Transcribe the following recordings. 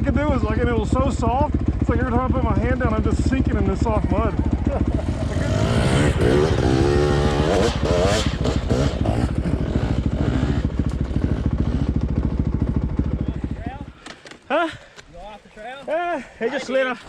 could do was like, and it was so soft. It's like every time I put my hand down, I'm just sinking in this soft mud. Huh? You go off the trail? He just slid off.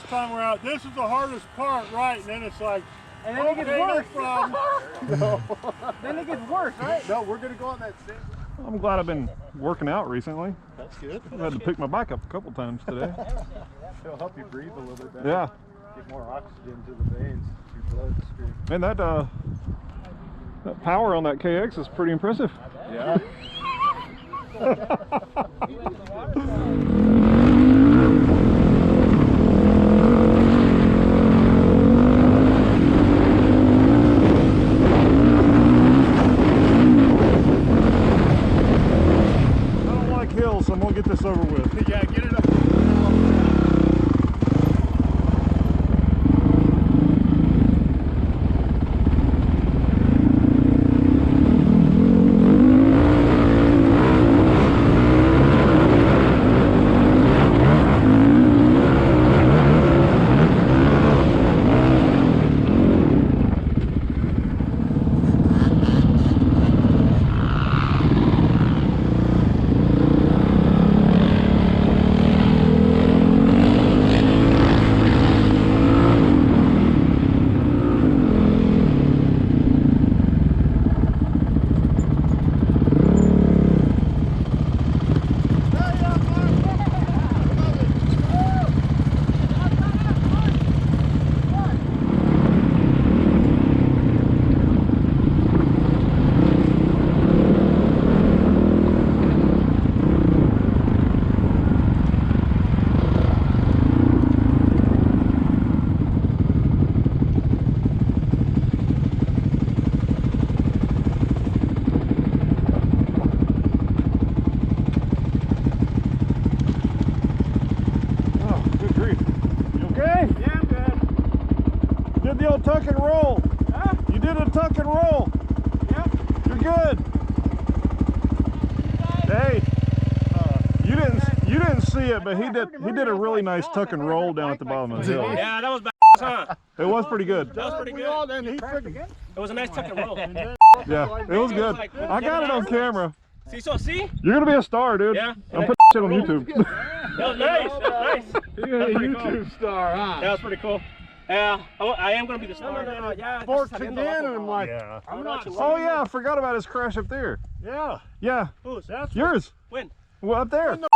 Time we're out, this is the hardest part, right? And then it's like, and then it gets worse. No. Then it gets worse, right? No, we're gonna go on that same. I'm glad I've been working out recently. That's good. I've had to pick my bike up a couple times today. It'll help you breathe a little bit better. Yeah. Get more oxygen to the veins, your blood stream. Man, that power on that KX is pretty impressive. Yeah. So I'm gonna get this over with. Yeah, get it up. Tuck and roll. Huh? You did a tuck and roll. Yep. You're good. Hey, you didn't see it, but he did a really nice tuck and roll down at the bottom of the hill. Yeah, that was bad, huh? It was pretty good. That was pretty good. It was a nice tuck and roll. Yeah, it was good. I got it on camera. See? You're gonna be a star, dude. Yeah. I'm putting shit on YouTube. That was nice. That was nice. You're a YouTube star, huh? That was pretty cool. Yeah, I am going to be the star. No, yeah. Sports again, and I'm like, yeah. I'm not. Oh yeah, I forgot about his crash up there. Yeah. Yeah. Who's? That's yours. When? Well, up there. When the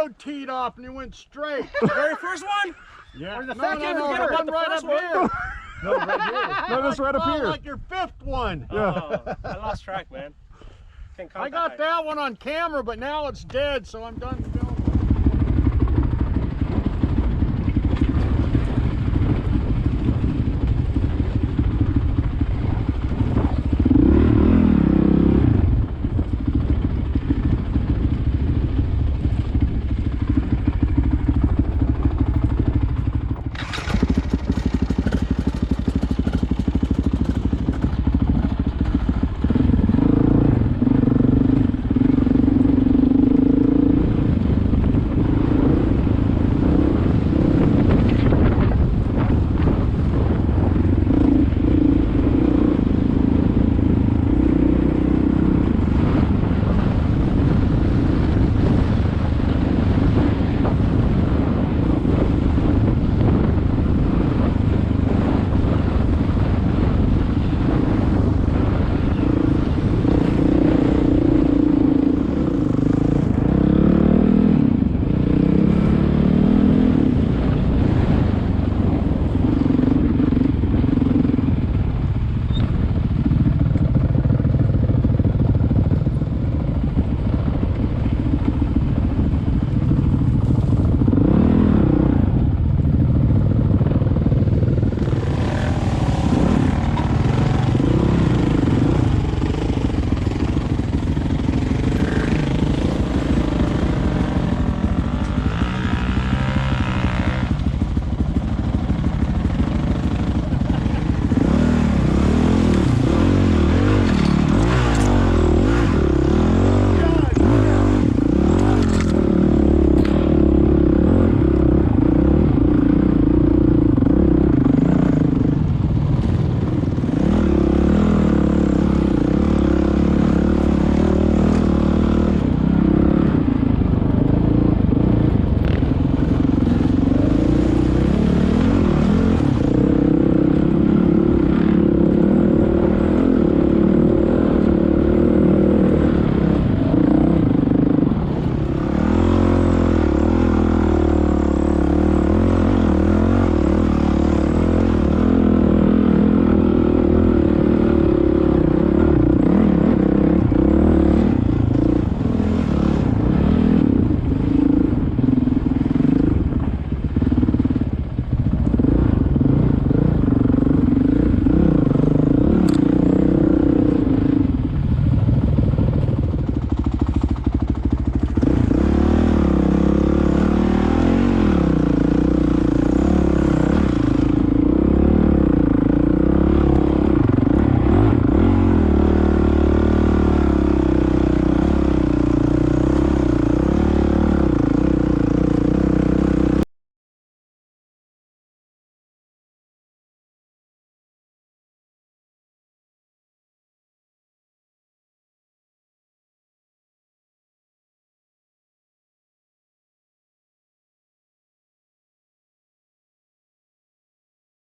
road teed off and you went straight. The very first one? Yeah. Or the No, second? no, Forget the about one the right first up one. here. No, right here. No, this right up Oh, here. like your fifth one. Oh, I lost track, man. I got that one on camera, but now it's dead, so I'm done filming.